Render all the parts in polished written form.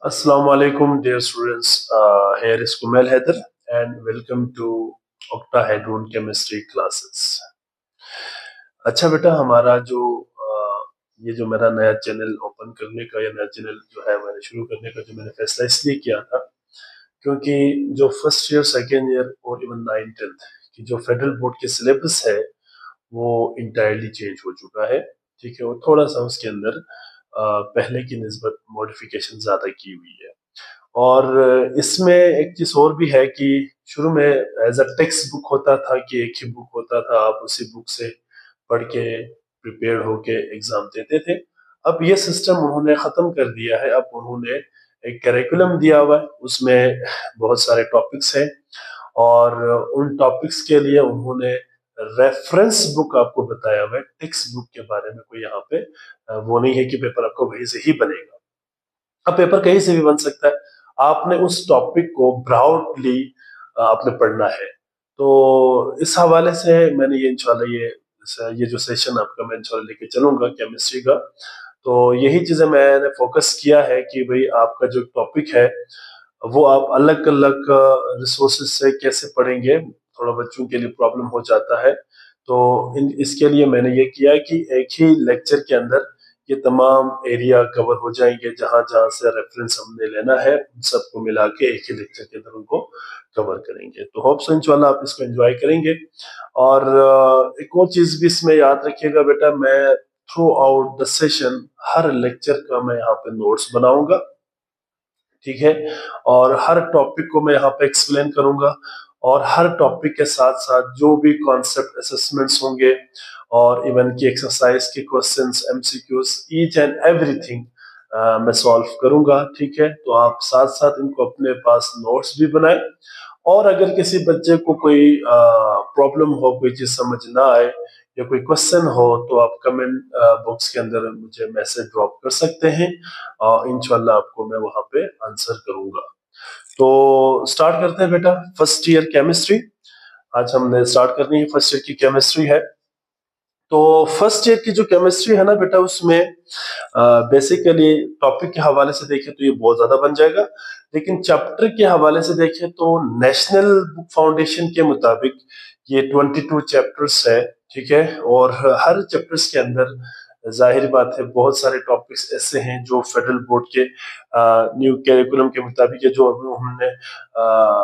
Assalamu alaikum, dear students. Here is Kumail Haider, and welcome to Octahedron Chemistry classes. अच्छा बेटा, हमारा जो ये जो मेरा नया चैनल ओपन करने का या नया चैनल जो है मैंने शुरू करने का जो मैंने फैसला इसलिए किया था क्योंकि जो फर्स्ट ईयर, सेकेंड ईयर और इवन 9th-10th की जो फेडरल बोर्ड के सिलेबस है वो इंटायरली चेंज हो चुका है। ठीक है, और थोड़ा सा उसके अंदर पहले की निस्बत मॉडिफिकेशन ज्यादा की हुई है। और इसमें एक चीज और भी है कि शुरू में एज अ टेक्स्ट बुक होता था कि एक ही बुक होता था, आप उसी बुक से पढ़ के प्रिपेयर होके एग्जाम देते थे। अब ये सिस्टम उन्होंने खत्म कर दिया है। अब उन्होंने एक करिकुलम दिया हुआ है, उसमें बहुत सारे टॉपिक्स हैं और उन टॉपिक्स के लिए उन्होंने रेफरेंस बुक आपको बताया हुआ है। टेक्स्ट बुक के बारे में कोई यहाँ पे वो नहीं है कि पेपर आपको वहीं से ही बनेगा। अब पेपर कहीं से भी बन सकता है, आपने उस टॉपिक को ब्रॉडली आपने पढ़ना है। तो इस हवाले से मैंने ये इंशाल्लाह ये जो सेशन आपका मैं इंशाल्लाह लेके चलूंगा केमिस्ट्री का। तो यही चीजें मैंने फोकस किया है कि भाई आपका जो टॉपिक है वो आप अलग अलग रिसोर्सेज से कैसे पढ़ेंगे, थोड़ा बच्चों के लिए प्रॉब्लम हो जाता है। तो इसके लिए मैंने ये किया है कि एक ही लेक्चर के अंदर ये तमाम एरिया कवर हो जाएंगे, जहां जहां से रेफरेंस हमने लेना है उन सबको मिला के एक ही लेक्चर के अंदर उनको कवर करेंगे। तो होप सो इंशाल्लाह आप इसको एंजॉय करेंगे। और एक और चीज भी इसमें याद रखिएगा बेटा, मैं through out the session her lecture का मैं यहाँ पे नोट्स बनाऊंगा। ठीक है, और हर टॉपिक को मैं यहाँ पे एक्सप्लेन करूंगा और हर टॉपिक के साथ साथ जो भी कॉन्सेप्ट असेसमेंट्स होंगे और इवन की एक्सरसाइज के questions, MCQs, each and everything मैं सॉल्व करूंगा। ठीक है, तो आप साथ साथ इनको अपने पास नोट्स भी बनाएं। और अगर किसी बच्चे को कोई प्रॉब्लम हो, कोई चीज समझ ना आए या कोई क्वेश्चन हो, तो आप कमेंट बॉक्स के अंदर मुझे मैसेज ड्रॉप कर सकते हैं और इंशाल्लाह आपको मैं वहां पे आंसर करूंगा। तो स्टार्ट करते हैं बेटा, फर्स्ट ईयर केमिस्ट्री। आज हमने स्टार्ट करनी है, फर्स्ट ईयर की केमिस्ट्री है। तो फर्स्ट ईयर की जो केमिस्ट्री है ना बेटा, उसमें बेसिकली टॉपिक के हवाले से देखें तो ये बहुत ज्यादा बन जाएगा, लेकिन चैप्टर के हवाले से देखें तो नेशनल बुक फाउंडेशन के मुताबिक ये 22 चैप्टर्स है। ठीक है, और हर चैप्टर्स के अंदर जाहिर बात है बहुत सारे टॉपिक्स ऐसे हैं जो फेडरल बोर्ड के न्यू करिकुलम के मुताबिक, जो अभी उन्होंने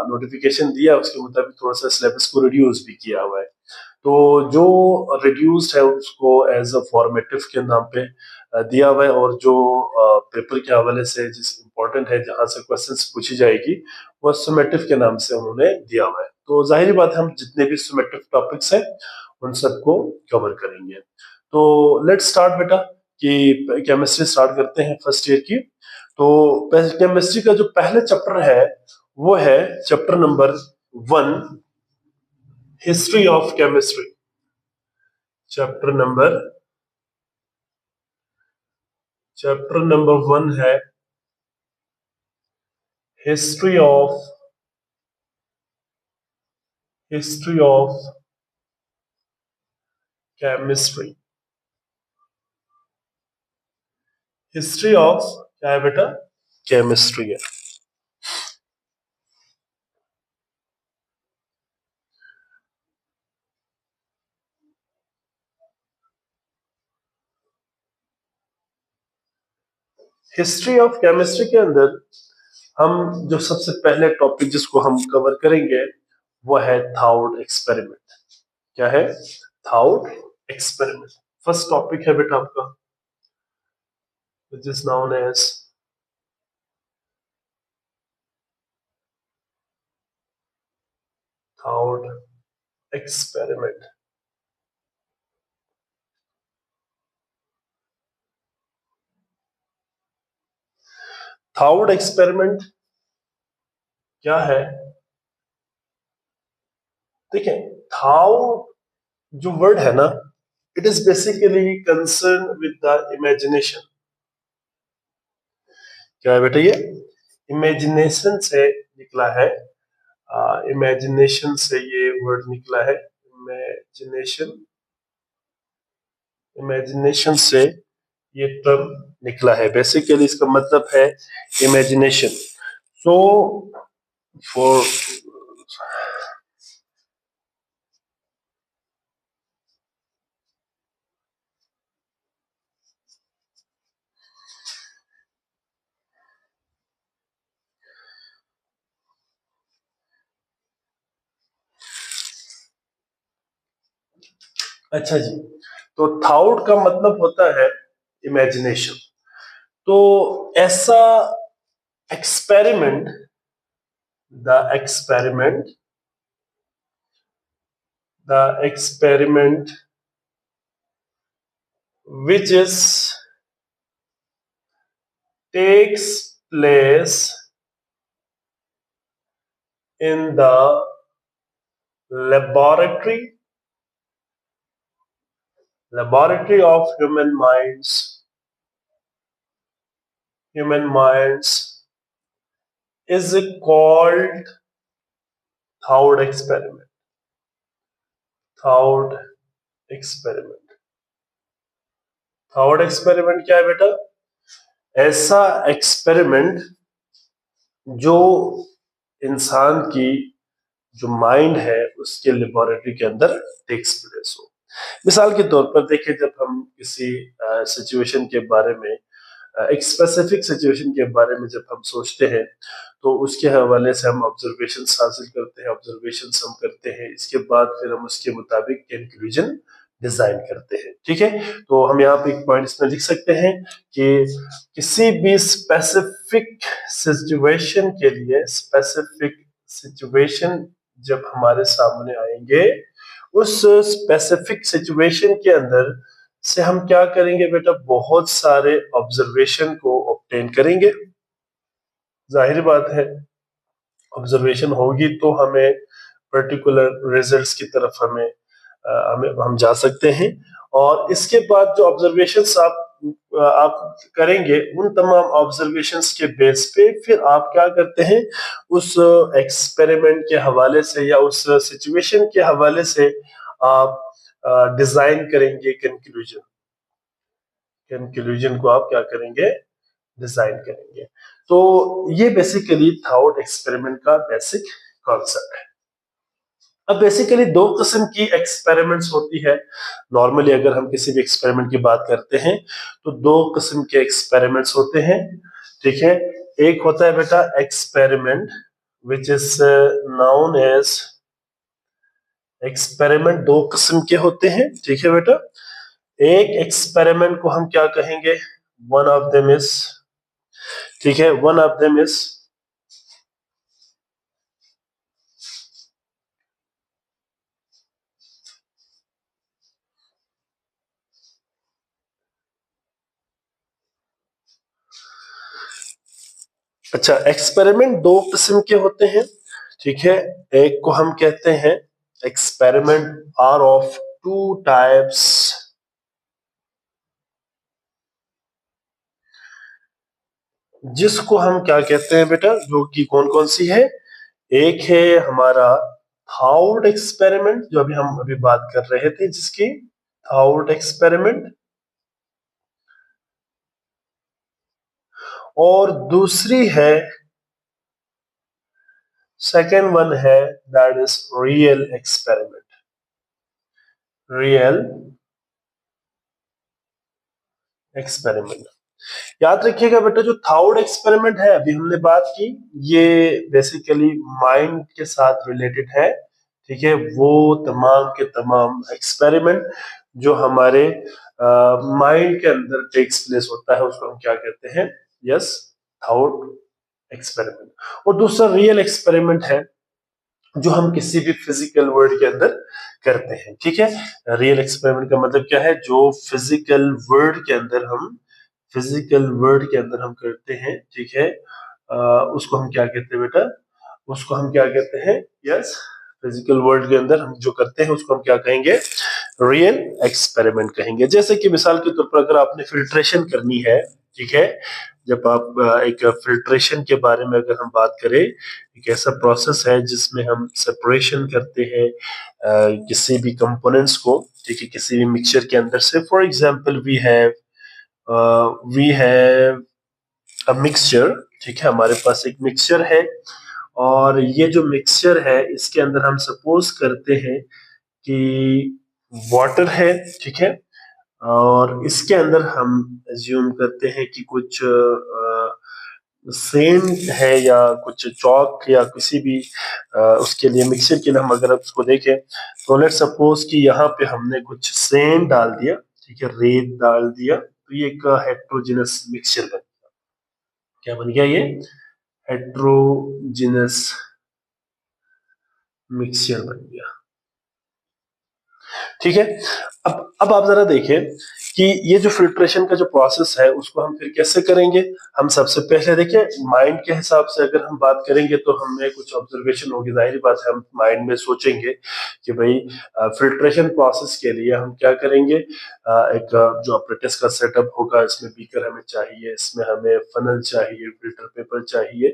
नोटिफिकेशन दिया उसके मुताबिक थोड़ा सा सिलेबस को रिड्यूस भी किया हुआ है। तो जो रिड्यूस्ड है उसको एज अ फॉर्मेटिव के नाम पे दिया हुआ है, और जो पेपर के हवाले से जिस इम्पोर्टेंट है जहां से क्वेश्चंस पूछी जाएगी वो समेटिव के नाम से उन्होंने दिया हुआ है। तो जाहिर बात है हम जितने भी समेटिव टॉपिक्स हैं उन सबको कवर करेंगे। तो लेट्स स्टार्ट बेटा, कि केमिस्ट्री स्टार्ट करते हैं फर्स्ट ईयर की। तो केमिस्ट्री का जो पहला चैप्टर है वो है chapter number 1, history of chemistry. Chapter number 1 है history of chemistry. History of क्या है बेटा? केमिस्ट्री है। हिस्ट्री ऑफ केमिस्ट्री के अंदर हम जो सबसे पहले टॉपिक जिसको हम कवर करेंगे वो है थाउड एक्सपेरिमेंट। क्या है? थाउड एक्सपेरिमेंट। फर्स्ट टॉपिक है बेटा आपका, which is known as thought experiment. Thought experiment क्या है? देखिए, थाउड जो वर्ड है ना, it is basically concern with the imagination. क्या है बेटा? ये इमेजिनेशन से निकला है। इमेजिनेशन से ये वर्ड निकला है। इमेजिनेशन, इमेजिनेशन से ये टर्म निकला है। बेसिकली इसका मतलब है इमेजिनेशन। सो फॉर अच्छा जी, तो थाउट का मतलब होता है इमेजिनेशन। तो ऐसा experiment, the experiment, the experiment which is takes place in the laboratory, laboratory of human minds is called thought experiment. Thought experiment. Thought experiment क्या है बेटा? ऐसा एक्सपेरिमेंट जो इंसान की जो माइंड है उसके लेबोरेटरी के अंदर टेक्स प्लेस हो। मिसाल के तौर पर देखिए, जब हम किसी सिचुएशन के बारे में, एक स्पेसिफिक सिचुएशन के बारे में जब हम सोचते हैं, तो उसके हवाले से हम ऑब्जर्वेशन हासिल करते हैं, ऑब्जर्वेशन हम करते हैं, इसके बाद फिर हम उसके मुताबिक कंक्लूजन डिजाइन करते हैं। ठीक है, तो हम यहाँ पे एक पॉइंट इसमें लिख सकते हैं कि किसी भी स्पेसिफिक सिचुएशन के लिए, स्पेसिफिक सिचुएशन जब हमारे सामने आएंगे, उस स्पेसिफिक सिचुएशन के अंदर से हम क्या करेंगे बेटा? बहुत सारे ऑब्जर्वेशन को ऑब्टेन करेंगे। जाहिर बात है, ऑब्जर्वेशन होगी तो हमें पर्टिकुलर रिजल्ट्स की तरफ हम जा सकते हैं। और इसके बाद जो ऑब्जर्वेशंस आप करेंगे, उन तमाम ऑब्जर्वेशंस के बेस पे फिर आप क्या करते हैं, उस एक्सपेरिमेंट के हवाले से या उस सिचुएशन के हवाले से आप डिजाइन करेंगे कंक्लूजन। कंक्लूजन को आप क्या करेंगे? डिजाइन करेंगे। तो ये बेसिकली थॉट एक्सपेरिमेंट का बेसिक कॉन्सेप्ट है। अब बेसिकली दो किस्म की एक्सपेरिमेंट्स होती है। नॉर्मली अगर हम किसी भी एक्सपेरिमेंट की बात करते हैं तो दो किस्म के एक्सपेरिमेंट्स होते हैं। ठीक है, एक होता है बेटा experiment which is known as experiment. दो किस्म के होते हैं। ठीक है बेटा, एक एक्सपेरिमेंट को हम क्या कहेंगे? वन ऑफ देम इज, ठीक है, वन ऑफ देम इज अच्छा, एक्सपेरिमेंट दो किस्म के होते हैं। ठीक है, एक को हम कहते हैं experiment are of two types. जिसको हम क्या कहते हैं बेटा? जो कि कौन कौन सी है? एक है हमारा थॉट एक्सपेरिमेंट, जो अभी हम बात कर रहे थे जिसकी, थॉट एक्सपेरिमेंट। और दूसरी है, सेकेंड वन है, that is real experiment. Real experiment. याद रखिएगा बेटा, जो थॉट एक्सपेरिमेंट है अभी हमने बात की, ये बेसिकली माइंड के साथ रिलेटेड है। ठीक है, वो तमाम के तमाम एक्सपेरिमेंट जो हमारे माइंड के अंदर टेक्स प्लेस होता है, उसको हम क्या कहते हैं? Yes, thought experiment. और दूसरा रियल एक्सपेरिमेंट है, जो हम किसी भी फिजिकल वर्ल्ड के अंदर करते हैं। ठीक है, रियल एक्सपेरिमेंट का मतलब क्या है? जो फिजिकल वर्ल्ड के अंदर हम, फिजिकल वर्ल्ड के अंदर हम करते हैं। ठीक है, उसको हम क्या कहते हैं बेटा? उसको हम क्या कहते हैं? यस, फिजिकल वर्ल्ड के अंदर हम जो करते हैं उसको हम क्या कहेंगे? रियल एक्सपेरिमेंट कहेंगे। जैसे कि मिसाल के तौर पर अगर आपने फिल्ट्रेशन करनी है, ठीक है, जब आप एक फिल्ट्रेशन के बारे में अगर हम बात करें, एक ऐसा प्रोसेस है जिसमें हम सेपरेशन करते हैं किसी भी कंपोनेंट्स को, ठीक है, किसी भी मिक्सचर के अंदर से। For example we have we have a mixture, ठीक है, हमारे पास एक मिक्सचर है और ये जो मिक्सचर है इसके अंदर हम सपोज करते हैं कि वाटर है, ठीक है, और इसके अंदर हम एज्यूम करते हैं कि कुछ सेंड है या कुछ चौक या किसी भी उसके लिए मिक्सचर के लिए हम अगर उसको देखें तो लेट्स सपोज कि यहाँ पे हमने कुछ सेंड डाल दिया, ठीक है, रेत डाल दिया, तो ये एक हेट्रोजिनस मिक्सचर बन गया। क्या बन गया ये? हेट्रोजिनस मिक्सचर बन गया, ठीक है। अब आप जरा देखें कि ये जो फिल्ट्रेशन का जो प्रोसेस है उसको हम फिर कैसे करेंगे। हम सबसे पहले देखें माइंड के हिसाब से अगर हम बात करेंगे तो हमें कुछ ऑब्जर्वेशन होगी, जाहिर बात है हम माइंड में सोचेंगे कि भाई फिल्ट्रेशन प्रोसेस के लिए हम क्या करेंगे। एक जो अपरेटस का सेटअप होगा, इसमें बीकर हमें चाहिए, इसमें हमें फनल चाहिए, फिल्टर पेपर चाहिए,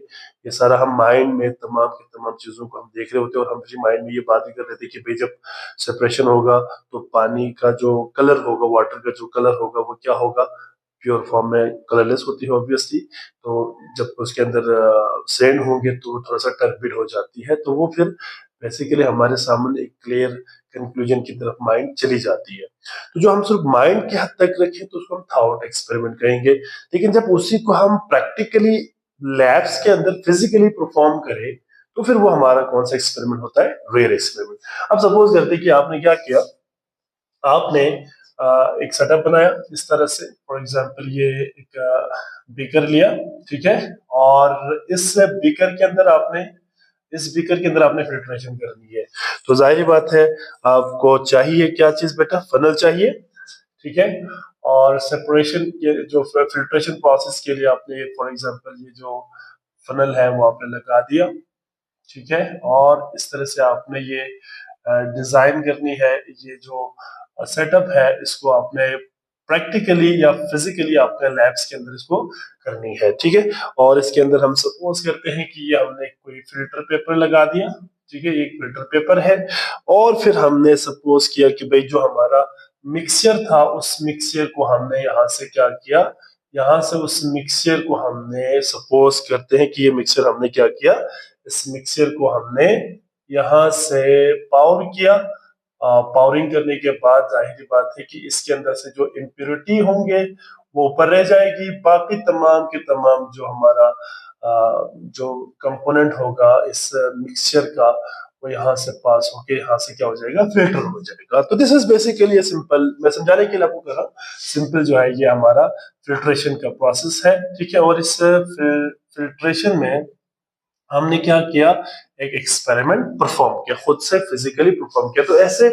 ये सारा हम माइंड में तमाम की तमाम चीजों को हम देख रहे होते हैं और हम माइंड में ये बात भी कर रहे थे कि भाई जब सेपरेशन होगा तो पानी का जो कलर होगा, वाटर का जो कलर होगा वो क्या होगा, प्योर फॉर्म में कलरलेस होती है ऑब्वियसली। तो जब उसके अंदर सैंड होंगे तो वो थोड़ा सा टर्बिड हो जाती है, तो वो फिर बेसिकली हमारे सामने एक क्लियर कंक्लूजन की तरफ माइंड चली जाती है। तो जो हम सिर्फ माइंड के हद तक रखें तो उसको हम थॉट एक्सपेरिमेंट कहेंगे, लेकिन जब उसी को हम प्रैक्टिकली लैब्स के अंदर फिजिकली परफॉर्म करें तो फिर वो हमारा कौन सा एक्सपेरिमेंट होता है? Real experiment. अब सपोज करते हैं कि आपने क्या किया, आपने एक सेटअप बनाया इस तरह से, फॉर एग्जांपल ये एक बीकर लिया, ठीक है, और इस बीकर के अंदर आपने फिल्ट्रेशन करनी है। तो जाहिर बात है आपको चाहिए क्या चीज बेटा? फनल चाहिए, ठीक है, और सेपरेशन के जो फिल्ट्रेशन प्रोसेस के लिए आपने फॉर एग्जांपल ये जो फनल है वो आपने लगा दिया, ठीक है, और इस तरह से आपने ये डिजाइन करनी है, ये जो सेटअप है इसको आपने प्रैक्टिकली या फिजिकली आपने लैब्स के अंदर इसको करनी है, ठीक है। और इसके अंदर हम सपोज करते हैं कि ये हमने कोई फिल्टर पेपर लगा दिया, ठीक है, एक फिल्टर पेपर है, और फिर हमने सपोज किया कि भाई जो हमारा मिक्सचर था उस मिक्सचर को हमने यहाँ से क्या किया, यहाँ से उस मिक्सचर को हमने सपोज करते हैं कि ये मिक्सचर हमने क्या किया, इस मिक्सचर को हमने यहाँ से पावर किया। पावरिंग करने के बाद जाहिर बात है कि इसके अंदर से जो इम्प्योरिटी होंगे वो ऊपर रह जाएगी, बाकी तमाम के तमाम जो हमारा जो कंपोनेंट होगा इस मिक्सचर का वो यहाँ से पास होके यहाँ से क्या हो जाएगा, फिल्टर हो जाएगा। तो दिस इज बेसिकली सिंपल, मैं समझाने के लिए आपको कर रहा हूँ, सिंपल जो है ये हमारा फिल्ट्रेशन का प्रोसेस है, ठीक है। और इस फिल्ट्रेशन में हमने क्या किया, एक एक्सपेरिमेंट परफॉर्म किया, खुद से फिजिकली परफॉर्म किया। तो ऐसे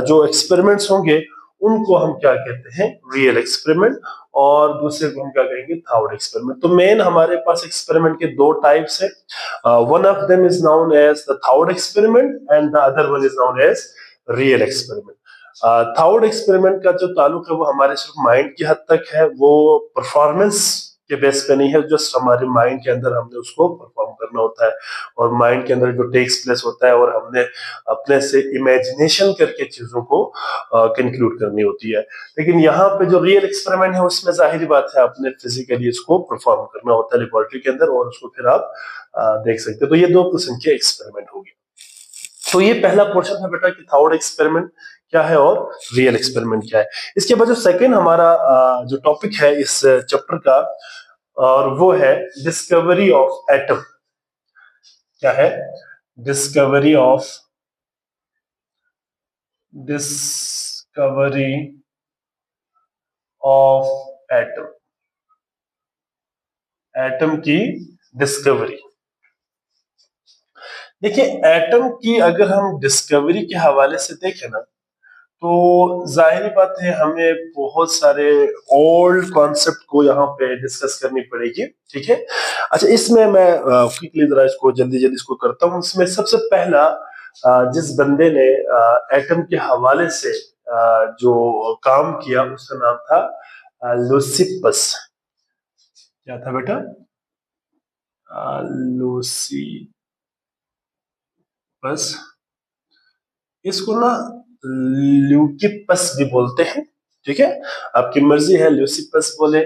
जो एक्सपेरिमेंट्स होंगे उनको हम क्या कहते हैं? Real experiment. और दूसरे को हम क्या कहेंगे? Thought experiment. तो मेन हमारे पास एक्सपेरिमेंट के दो टाइप्स है, one of them is known as the thought experiment and the other one is known as real experiment. Thought experiment का जो ताल्लुक है वो हमारे सिर्फ माइंड की हद तक है, वो परफॉर्मेंस के बेस पे नहीं है, जस्ट हमारे माइंड के अंदर हमने उसको परफॉर्म करना होता है, और माइंड के अंदर जो टेक्स प्लेस होता है और हमने अपने से इमेजिनेशन करके चीजों को कंक्लूड करनी होती है। लेकिन यहाँ पे जो रियल एक्सपेरिमेंट है उसमें जाहिर बात है आपने फिजिकली इसको परफॉर्म करना होता है लेबोरेटरी के अंदर, और उसको फिर आप देख सकते हैं। तो ये दो किस्म के एक्सपेरिमेंट हो गए। तो ये पहला पोर्शन है बेटा कि थॉट एक्सपेरिमेंट क्या है और रियल एक्सपेरिमेंट क्या है। इसके बाद जो सेकंड हमारा जो टॉपिक है इस चैप्टर का, और वो है डिस्कवरी ऑफ एटम। क्या है? डिस्कवरी ऑफ एटम, एटम की डिस्कवरी। देखिए एटम की अगर हम डिस्कवरी के हवाले से देखें ना, तो जाहिर बात है हमें बहुत सारे ओल्ड कॉन्सेप्ट को यहाँ पे डिस्कस करनी पड़ेगी, ठीक है। अच्छा, इसमें मैं क्विकली जरा इसको जल्दी जल्दी इसको करता हूँ। इसमें सबसे पहला जिस बंदे ने एटम के हवाले से जो काम किया उसका नाम था लूसिपस। क्या था बेटा? लूसिपस। इसको ना ल्यूकिपस भी बोलते हैं, ठीक है, आपकी मर्जी है ल्यूसिपस बोले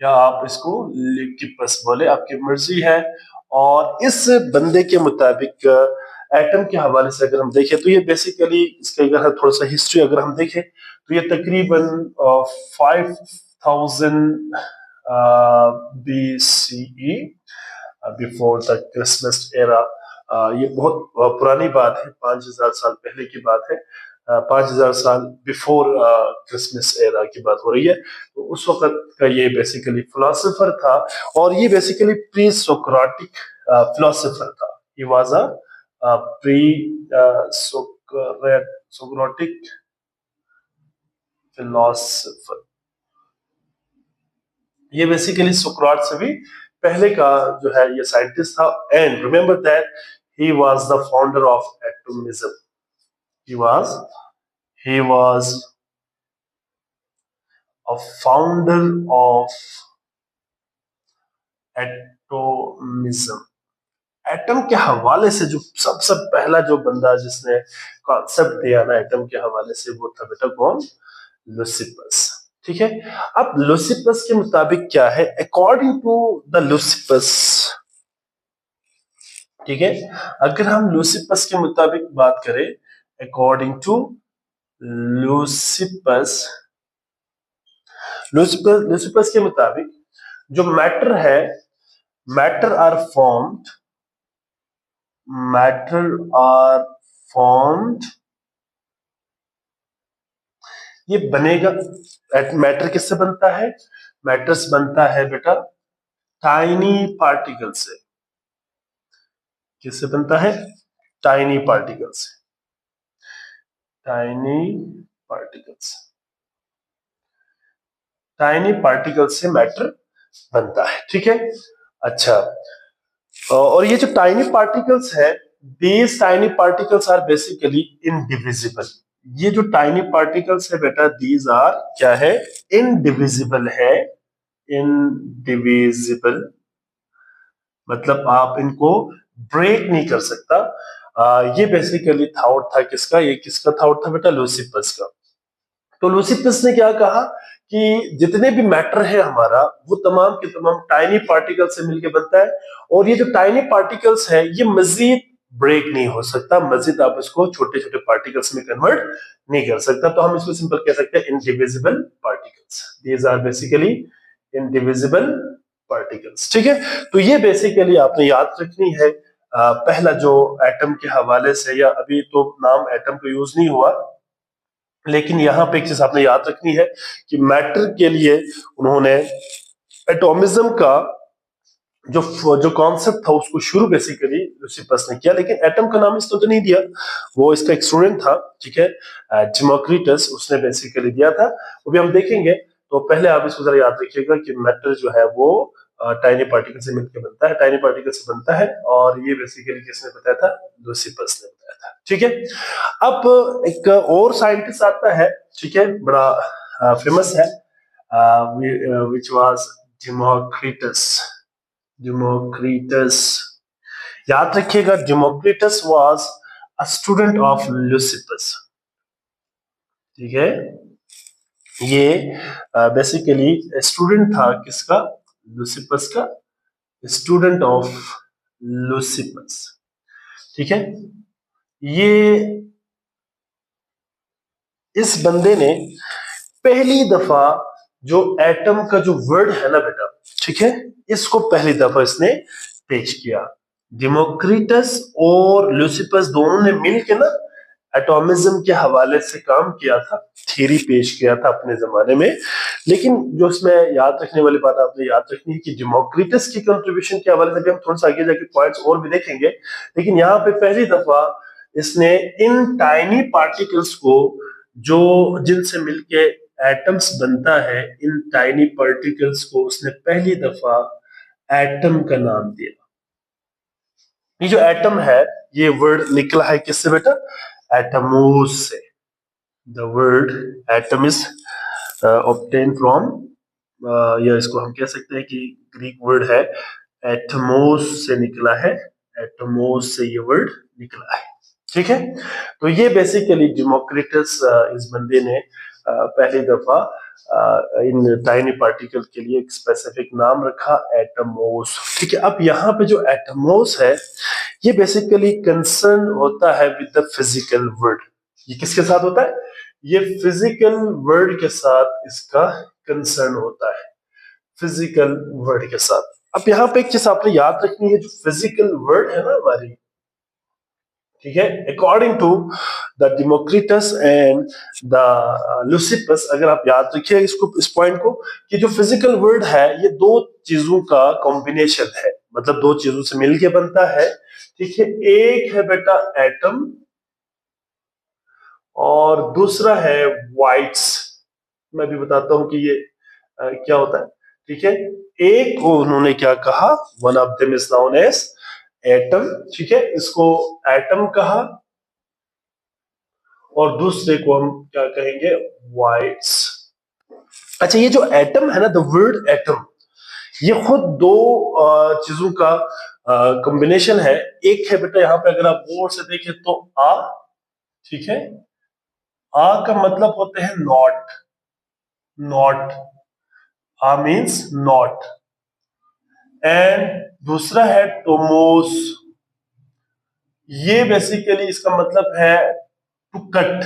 या आप इसको ल्यूकिपस बोले, आपकी मर्जी है। और इस बंदे के मुताबिक एटम के हवाले से अगर हम देखें तो ये बेसिकली इसका अगर हम थोड़ा सा हिस्ट्री अगर हम देखें तो ये तकरीबन 5000 BCE, before the Christmas era. ये बहुत पुरानी बात है, 5000 साल पहले की बात है। 5000 साल बिफोर क्रिसमस एरा की बात हो रही है। तो उस वक्त का ये बेसिकली फिलोसोफर था, और ये बेसिकली प्री सोक्राटिक फिलोसोफर था। He was a pre Socratic philosopher. ये बेसिकली सुकरात से भी पहले का जो है ये साइंटिस्ट था। And remember that he was the founder of atomism. he was he was a founder of atomism. Atom के हवाले से जो सबसे पहला जो बंदा जिसने कॉन्सेप्ट दिया ना एटम के हवाले से, वो था बेटा कौन? लुसिपस। ठीक है, अब लुसिपस के मुताबिक क्या है, अकॉर्डिंग टू द लुसिपस, ठीक है, अगर हम लुसिपस के मुताबिक बात करें, अकॉर्डिंग टू लुसिपस, लुसिपस के मुताबिक जो मैटर है, matter are formed, matter are formed, ये बनेगा, मैटर किससे बनता है? मैटर्स बनता है बेटा टाइनी पार्टिकल से। किससे बनता है? टाइनी पार्टिकल से, टाइनी पार्टिकल्स, टाइनी पार्टिकल से मैटर बनता है। ठीक है, अच्छा, और ये जो टाइनी पार्टिकल्स है, these tiny particles are basically indivisible. ये जो टाइनी पार्टिकल्स है बेटा, दीज आर क्या है? इनडिविजिबल है। इनडिविजिबल मतलब आप इनको ब्रेक नहीं कर सकता। ये बेसिकली थॉट था किसका? ये किसका थॉट था बेटा? लुसिपस का। तो लुसिपस ने क्या कहा कि जितने भी मैटर है हमारा, वो तमाम के तमाम टाइनी पार्टिकल से मिलकर बनता है, और ये जो टाइनी पार्टिकल्स है ये मजीद ब्रेक नहीं हो सकता, मजीद आप इसको छोटे छोटे पार्टिकल्स में कन्वर्ट नहीं कर सकता। तो हम इसको सिंपल कह सकते हैं indivisible particles. These are basically indivisible particles. ठीक है, तो ये बेसिकली आपने याद रखनी है। पहला जो एटम के हवाले से, या अभी तो नाम एटम का यूज नहीं हुआ, लेकिन यहाँ पे एक चीज आपने याद रखनी है कि मैटर के लिए उन्होंने एटॉमिज्म का जो जो कॉन्सेप्ट था उसको शुरू बेसिकली लुसिपस ने किया, लेकिन एटम का नाम इसने तो नहीं दिया, वो इसका एक स्टूडेंट था, ठीक है, डेमोक्रिटस, उसने बेसिकली दिया था। वो भी हम देखेंगे। तो पहले आप इसको जरा याद रखिएगा कि मैटर जो है वो टाइनी पार्टिकल से मिलकर बनता है, टाइनी पार्टिकल से बनता है, और ये बेसिकली किसने बताया था? लुसिपस ने बताया था। ठीक है, अब एक और साइंटिस्ट आता है, ठीक है, बड़ा फेमस है, विच वाज डेमोक्रिटस। डेमोक्रिटस, याद रखिएगा, Democritus was a student of Leucippus. ठीक है, ये बेसिकली स्टूडेंट था किसका? लुसिपस का, स्टूडेंट ऑफ लुसिपस। ठीक है, ये इस बंदे ने पहली दफा जो एटम का जो वर्ड है ना बेटा, ठीक है, इसको पहली दफा इसने पेश किया। डेमोक्रिटस और लुसिपस दोनों ने मिलकर ना एटॉमिज्म के हवाले से काम किया था, थ्योरी पेश किया था अपने जमाने में। लेकिन जो इसमें याद रखने वाली बात आपने याद रखनी है कि डेमोक्रिटस की कंट्रीब्यूशन के हवाले से भी हम थोड़ा सा आगे जाके पॉइंट्स और भी देखेंगे, लेकिन यहाँ पे पहली दफा इसने इन टाइनी पार्टिकल्स को, जो जिनसे मिलके एटम्स बनता है, इन टाइनी पार्टिकल्स को उसने पहली दफा एटम का नाम दिया। ये जो एटम है, ये वर्ड निकला है किससे बेटा? एटमोस से। The word atom is obtain from, या इसको हम कह सकते हैं कि ग्रीक वर्ड है एटमोस से निकला है, एटमोस से ये वर्ड निकला है। ठीक है, तो ये बेसिकली डेमोक्रिटस इस बंदे ने पहली दफा इन टाइनी पार्टिकल के लिए एक स्पेसिफिक नाम रखा, एटमोस। ठीक है, अब यहाँ पे जो एटमोस है ये बेसिकली कंसर्न होता है विद द फिजिकल वर्ल्ड। ये किसके साथ होता है? ये फिजिकल वर्ल्ड के साथ इसका कंसर्न होता है, फिजिकल वर्ल्ड के साथ। अब यहाँ पे एक चीज आपने याद रखनी है, जो फिजिकल वर्ल्ड है ना हमारी, ठीक है, according to the Democritus and the Leucippus, अगर आप याद रखिए इसको, इस पॉइंट को, कि जो फिजिकल वर्ल्ड है ये दो चीजों का कॉम्बिनेशन है, मतलब दो चीजों से मिलके बनता है। ठीक है, एक है बेटा एटम और दूसरा है वाइट्स। मैं भी बताता हूं कि ये क्या होता है। ठीक है, एक को उन्होंने क्या कहा, one of them is known as atom. ठीक है, इसको एटम कहा, और दूसरे को हम क्या कहेंगे, वाइट्स। अच्छा, ये जो एटम है ना, द वर्ड एटम, ये खुद दो चीजों का कॉम्बिनेशन है। एक है बेटा, यहाँ पे अगर आप गौर से देखें तो आ, ठीक है, आ का मतलब होते हैं not, not, a means not. And दूसरा है टोमोस, ये बेसिकली इसका मतलब है टू कट,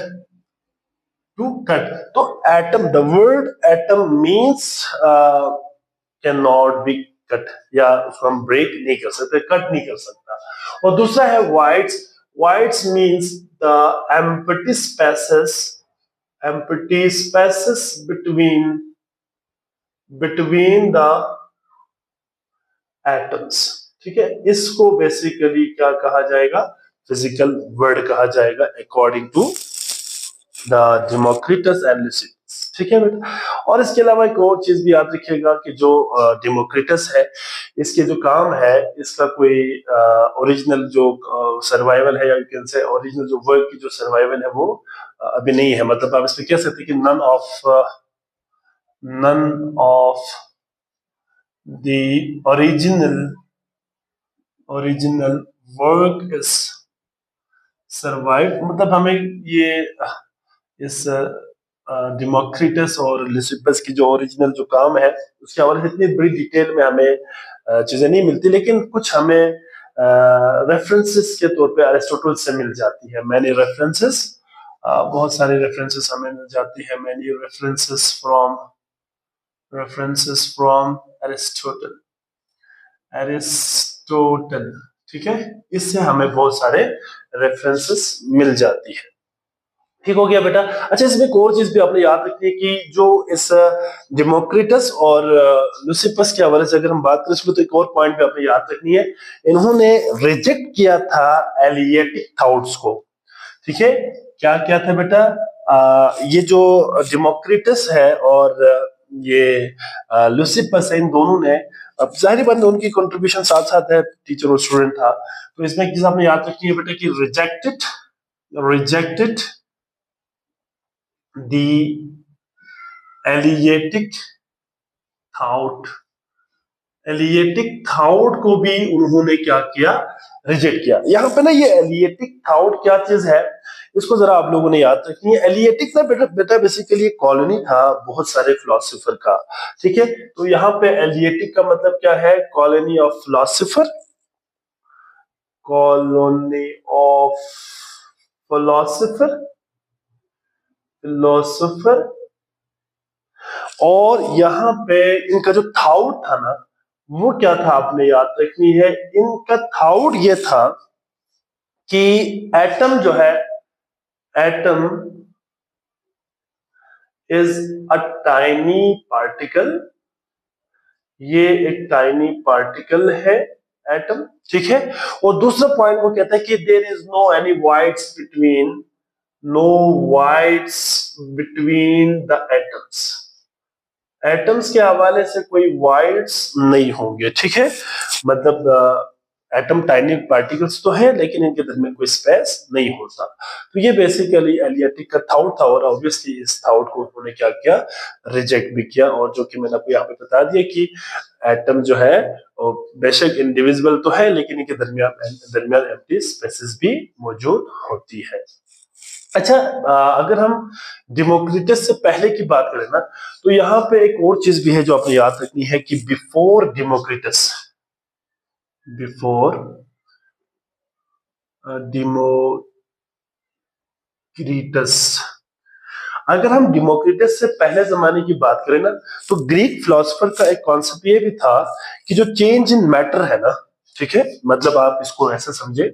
टू कट। तो atom, the word atom means can not be cut, या उसको हम ब्रेक नहीं कर सकते, कट नहीं कर सकता। और दूसरा है voids, voids means the empty spaces, empty spaces between, between the atoms. ठीक है, इसको बेसिकली क्या कहा जाएगा, फिजिकल वर्ड कहा जाएगा, according to the Democritus and Leucippus. ठीक है बेटा, और इसके अलावा एक और चीज भी याद रखिएगा कि जो डेमोक्रिटस है, इसके जो काम है, इसका कोई ओरिजिनल जो सर्वाइवल है, या यू कैन से ओरिजिनल जो वर्क की जो सर्वाइवल है वो अभी नहीं है। मतलब आप इसमें कह सकते हैं कि none of the original work is survive. मतलब हमें ये इस डेमोक्रिटस और लिसिपस की जो ओरिजिनल जो काम है उसके हवाले से इतनी बड़ी डिटेल में हमें चीजें नहीं मिलती, लेकिन कुछ हमें रेफरेंसेस के तौर पे अरिस्टोटल से मिल जाती है। मैनी रेफरेंसेस, बहुत सारे रेफरेंसेस हमें मिल जाती है। Many references from Aristotle, Aristotle. ठीक है, इससे हमें बहुत सारे रेफरेंसेस मिल जाती है। ठीक हो गया बेटा। अच्छा, इसमें एक और चीज भी आपने याद रखनी है कि जो इस डेमोक्रिटस और लुसिपस के हवाले से अगर हम बात करें, इसमें तो एक और पॉइंट भी आपने याद रखनी है, इन्होंने रिजेक्ट किया था एलियटिक थॉट्स को। ठीक है, क्या क्या था बेटा, ये जो डेमोक्रिटस है और ये लुसिपस है, इन दोनों ने, अब जाहिर बात है उनकी कंट्रीब्यूशन साथ साथ है, टीचर और स्टूडेंट था। तो इसमें एक चीज आपने याद रखनी है बेटा कि रिजेक्टेड the एलियटिक थाउट, एलियटिक थाउट को भी उन्होंने क्या किया, रिजेक्ट किया। यहाँ पे ना ये एलियटिक थाउट क्या चीज है, इसको जरा आप लोगों ने याद रखनी है। एलियटिक ना बेटा बेटा बेसिकली एक कॉलोनी था बहुत सारे फिलोसोफर का। ठीक है, तो यहाँ पे एलियटिक का मतलब क्या है, colony of philosopher, colony of philosopher, philosopher. और यहाँ पे इनका जो थाउट था ना, वो क्या था आपने याद रखनी है। इनका थाउट ये था कि एटम जो है, atom is a tiny particle, ये एक टाइनी पार्टिकल है एटम। ठीक है, और दूसरा पॉइंट वो कहता है कि there is no any voids between, no voids between the atoms, atoms के हवाले से कोई वाइड्स नहीं होंगे। ठीक है, मतलब एटम टाइनी पार्टिकल्स तो है लेकिन इनके दरमियान कोई स्पेस नहीं होता। तो ये बेसिकली एलियटिक का थाउट था, और ऑब्वियसली इस थाउट को उन्होंने क्या किया, रिजेक्ट भी किया। और जो कि मैंने आपको यहाँ पे बता दिया कि एटम जो है बेशक इंडिविजुअल तो है, लेकिन इनके दरमियान दरमियान एम्प्टी स्पेसेस भी मौजूद होती है। अच्छा, अगर हम डेमोक्रिटस से पहले की बात करें ना, तो यहाँ पे एक और चीज भी है जो आपने याद रखनी है कि बिफोर डेमोक्रिटस, बिफोर डेमोक्रिटस, अगर हम डेमोक्रिटस से पहले जमाने की बात करें ना, तो ग्रीक फिलोसफर का एक कॉन्सेप्ट ये भी था कि जो चेंज इन मैटर है ना, ठीक है, मतलब आप इसको ऐसा समझे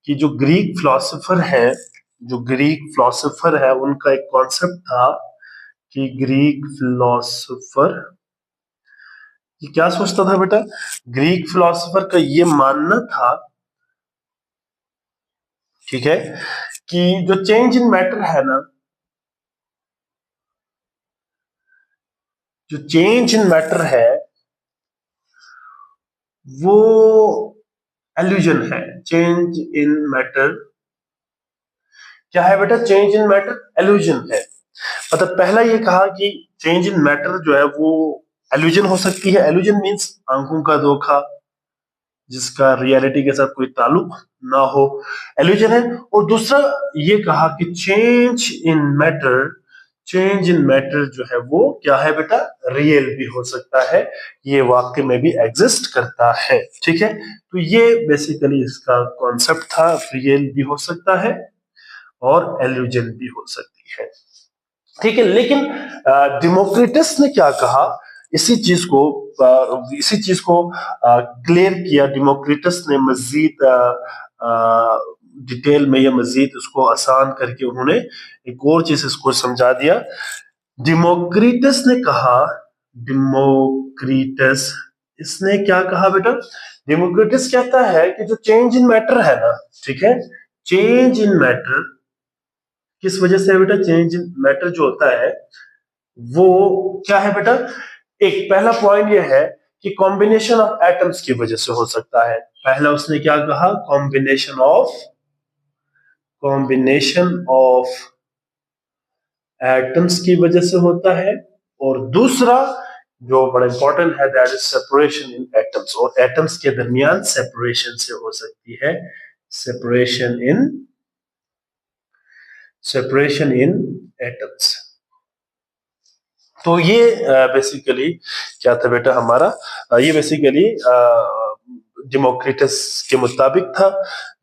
कि जो ग्रीक फिलोसफर है, जो ग्रीक फिलोसफर है उनका एक कॉन्सेप्ट था कि ग्रीक फिलोसफर ये क्या सोचता था बेटा, ग्रीक फिलोसफर का ये मानना था, ठीक है, कि जो चेंज इन मैटर है ना, जो चेंज इन मैटर है वो एल्यूजन है। चेंज इन मैटर क्या है बेटा, चेंज इन मैटर एल्यूजन है। मतलब पहला ये कहा कि चेंज इन मैटर जो है वो एल्यूजन हो सकती है। एल्यूजन मींस आंखों का धोखा, जिसका रियलिटी के साथ कोई ताल्लुक ना हो, एल्यूजन है। और दूसरा ये कहा कि change in matter, change in matter जो है वो क्या है बेटा, रियल भी हो सकता है, ये वाकई में भी एग्जिस्ट करता है, ठीक है। तो ये बेसिकली इसका कॉन्सेप्ट था, रियल भी हो सकता है और एल्यूजन भी हो सकती है, ठीक है। लेकिन डेमोक्रिटस ने क्या कहा, इसी चीज को इसी चीज को क्लियर किया डेमोक्रिटस ने, मजीद डिटेल में या मजीद उसको आसान करके उन्होंने एक और चीज इसको समझा दिया। डेमोक्रिटस ने कहा, डेमोक्रिटस इसने क्या कहा बेटा, डेमोक्रिटस कहता है कि जो चेंज इन मैटर है ना, ठीक है, चेंज इन मैटर किस वजह से है बेटा, चेंज इन मैटर जो होता है वो क्या है बेटा, एक पहला पॉइंट ये है कि कॉम्बिनेशन ऑफ एटम्स की वजह से हो सकता है। पहला उसने क्या कहा, कॉम्बिनेशन ऑफ एटम्स की वजह से होता है। और दूसरा जो बड़ा इंपॉर्टेंट है, that is separation in atoms, और एटम्स के दरमियान सेपरेशन से हो सकती है, separation in separation in atoms. तो ये बेसिकली क्या था बेटा हमारा, ये बेसिकली डेमोक्रिटस के मुताबिक था।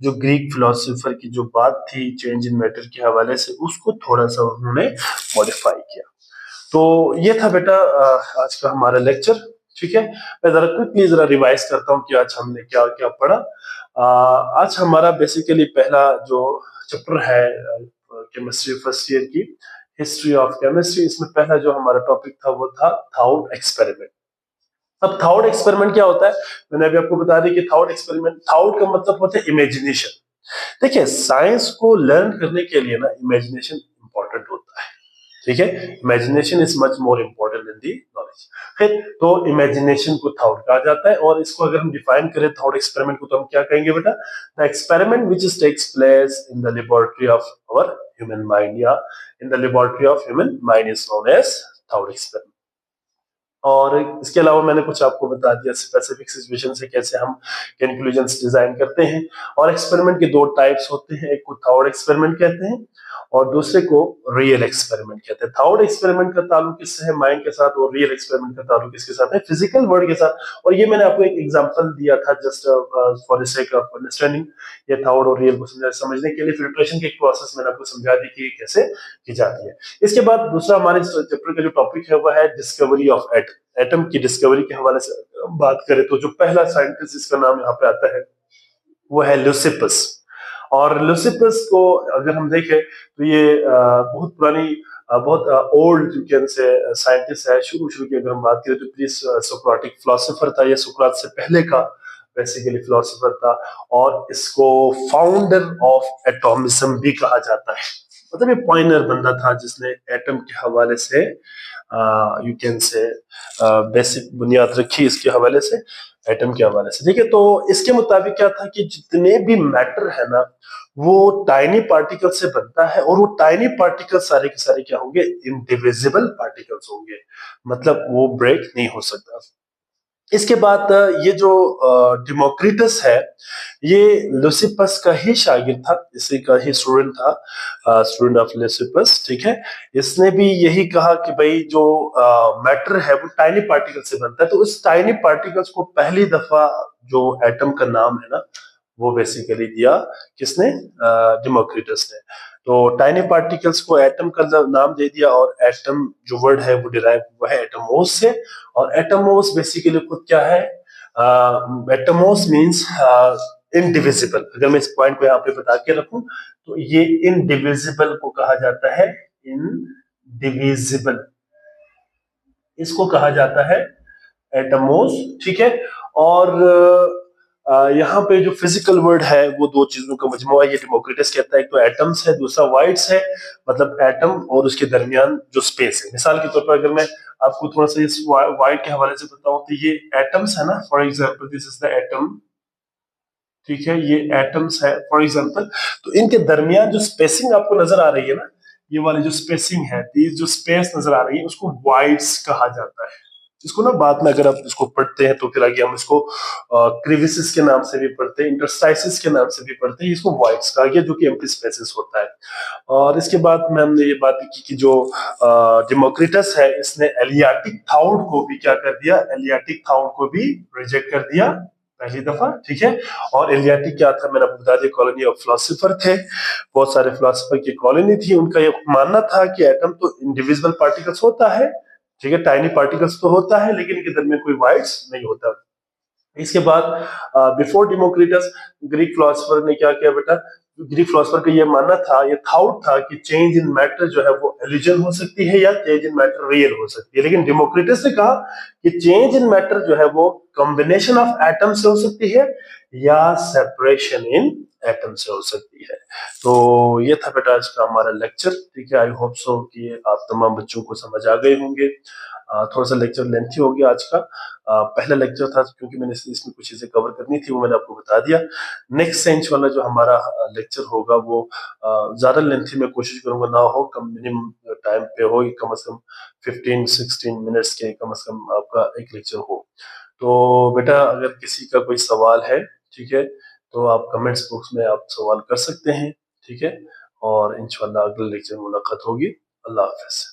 जो ग्रीक फिलोसोफर की जो बात थी चेंज इन मैटर के हवाले से, उसको थोड़ा सा उन्होंने मॉडिफाई किया। तो ये था बेटा आज का हमारा लेक्चर, ठीक है। मैं जरा क्विकली जरा रिवाइज करता हूँ कि आज हमने क्या क्या पढ़ा। आज हमारा बेसिकली पहला जो चैप्टर है केमिस्ट्री फर्स्ट ईयर की, हिस्ट्री ऑफ केमिस्ट्री, इसमें पहला जो हमारा टॉपिक था वो था थाउड एक्सपेरिमेंट। अब थाउड एक्सपेरिमेंट क्या होता है, मैंने अभी आपको बता दी कि थाउड एक्सपेरिमेंट, थाउड का मतलब होता है इमेजिनेशन। देखिए साइंस को लर्न करने के लिए ना इमेजिनेशन इंपॉर्टेंट होता है, ठीक है। Imagination is much more important then the knowledge. फिर तो इमेजिनेशन को थाउट कहा जाता है, और इसको अगर हम डिफाइन करें थाउट एक्सपेरिमेंट को, तो हम क्या कहेंगे बेटा, the experiment which is takes place in the laboratory of our human mind, या in the laboratory of human mind is known as thought experiment. और इसके अलावा मैंने कुछ आपको बता दिया स्पेसिफिक सिचुएशन से कैसे हम कंक्लूजन्स डिजाइन करते हैं। और एक्सपेरिमेंट के दो टाइप्स होते हैं, एक को थाउड एक्सपेरिमेंट कहते हैं और दूसरे को रियल एक्सपेरिमेंट कहते हैं। थाउड एक्सपेरिमेंट का ताल्लुक किससे है, माइंड के साथ, और रियल एक्सपेरिमेंट का ताल्लुक किसके साथ है, फिजिकल वर्ल्ड के साथ। और ये मैंने आपको एक एग्जांपल दिया था just for the sake of understanding, ये थाउड और रियल को समझने के लिए फिल्ट्रेशन की एक प्रोसेस मैंने आपको समझा दी कि कैसे की जाती है। इसके बाद दूसरा हमारे चैप्टर का जो टॉपिक है वो है डिस्कवरी ऑफ एटम। एटम की डिस्कवरी के हवाले से बात करें तो जो पहला साइंटिस्ट जिसका नाम यहाँ पे आता है वो है ल्यूसिपस। और ल्यूसिपस को अगर हम देखें तो ये बहुत पुरानी, बहुत old you can say scientist है। शुरू शुरू की अगर हम बात करें तो प्री सोक्रेटिक फिलोसोफर था, ये सुकरात से पहले का बेसिकली फिलोसोफर था। और इसको फाउंडर ऑफ एटॉमिज्म भी कहा जाता है। मतलब ये पॉइनर बंदा था जिसने एटम के हवाले से यू कैन से बेसिक बुनियाद रखी इसके हवाले से, एटम के हवाले से, ठीक है। तो इसके मुताबिक क्या था कि जितने भी मैटर है ना वो टाइनी पार्टिकल से बनता है, और वो टाइनी पार्टिकल सारे के सारे क्या होंगे, इनडिविजिबल पार्टिकल्स होंगे, मतलब वो ब्रेक नहीं हो सकता। इसके बाद ये जो डिमोक्रिटस है, ये लुसिपस का ही शागिर्द था, इसी का ही स्टूडेंट था, स्टूडेंट ऑफ लुसिपस, ठीक है। इसने भी यही कहा कि भाई जो मैटर है वो टाइनी पार्टिकल से बनता है, तो उस टाइनी पार्टिकल्स को पहली दफा जो एटम का नाम है ना, वो बेसिकली दिया किसने, डिमोक्रिटस ने। तो टाइनी पार्टिकल्स को एटम का नाम दे दिया, और एटम जो वर्ड है वो डिराइव हुआ है एटमोस से। और एटमोस बेसिकली खुद क्या है, एटमोस मींस इनडिविजिबल। अगर मैं इस पॉइंट को यहाँ पे बता के रखूं, तो ये इनडिविजिबल को कहा जाता है इनडिविजिबल, इसको कहा जाता है एटमोस, ठीक है। और यहाँ पे जो फिजिकल वर्ड है वो दो चीजों का मजमुआ है, ये डेमोक्रिटस कहता है, एक तो एटम्स है, दूसरा वाइड्स है, मतलब एटम और उसके दरमियान जो स्पेस है। मिसाल के तौर पर अगर मैं आपको थोड़ा सा इस वाइड के हवाले से बताऊं, तो ये एटम्स है ना, for example this is the atom, ठीक है, ये एटम्स है फॉर एग्जांपल। तो इनके दरमियान जो स्पेसिंग आपको नजर आ रही है ना, ये वाली जो स्पेसिंग है, ये जो स्पेस नजर आ रही है, उसको वाइड्स कहा जाता है। इसको ना बाद में अगर आप इसको पढ़ते हैं तो फिर आगे हम इसको क्रिविसिस के नाम से भी पढ़ते हैं, इंटरस्टाइसिस के नाम से भी पढ़ते हैं, इसको वाइड्स कहा गया, जो कि एम्प्टी स्पेसेस होता है। और इसके बाद में हमने ये बात की कि जो डेमोक्रिटस है, इसने एलियाटिक थाउड को भी क्या कर दिया, एलियाटिक थाउड को भी रिजेक्ट कर दिया पहली दफा, ठीक है। और एलियाटिक क्या था, मैंने आपको बता दिया, कॉलोनी ऑफ फिलोसोफर थे, बहुत सारे फिलोसोफर की कॉलोनी थी। उनका ये मानना था कि एटम तो इंडिविजुअल पार्टिकल्स होता है, ठीक है, टाइनी पार्टिकल्स तो होता है, लेकिन इनके दरमियान कोई वाइड्स नहीं होता। इसके बाद बिफोर डेमोक्रिटस ग्रीक फिलोसोफर ने क्या किया बेटा, ग्रीक फिलोसोफर का ये मानना था, ये थाउट था कि चेंज इन मैटर जो है वो इल्यूजन हो सकती है, या चेंज इन मैटर रियल हो सकती है। लेकिन डेमोक्रिटस ने कहा कि चेंज इन मैटर जो है वो कॉम्बिनेशन ऑफ एटम से हो सकती है, या सेपरेशन इन एटम से हो सकती है। तो ये था बेटा आज का हमारा लेक्चर, ठीक है। आई होप सो कि आप तमाम बच्चों को समझ आ गए होंगे। थोड़ा सा लेक्चर लेंथी हो गया आज का, पहला लेक्चर था, क्योंकि मैंने इसमें कुछ चीजें कवर करनी थी, वो मैंने आपको बता दिया। नेक्स्ट सेंच वाला जो हमारा लेक्चर होगा वो ज्यादा लेंथी में कोशिश करूंगा ना हो, कम मिनिमम टाइम पे हो, कम से कम 15-16 मिनट्स के कम से कम आपका एक लेक्चर हो। तो बेटा अगर किसी का कोई सवाल है, ठीक है, तो आप कमेंट्स बॉक्स में आप सवाल कर सकते हैं, ठीक है। और इंशाल्लाह अगले लेक्चर में मुलाकात होगी। अल्लाह हाफिज।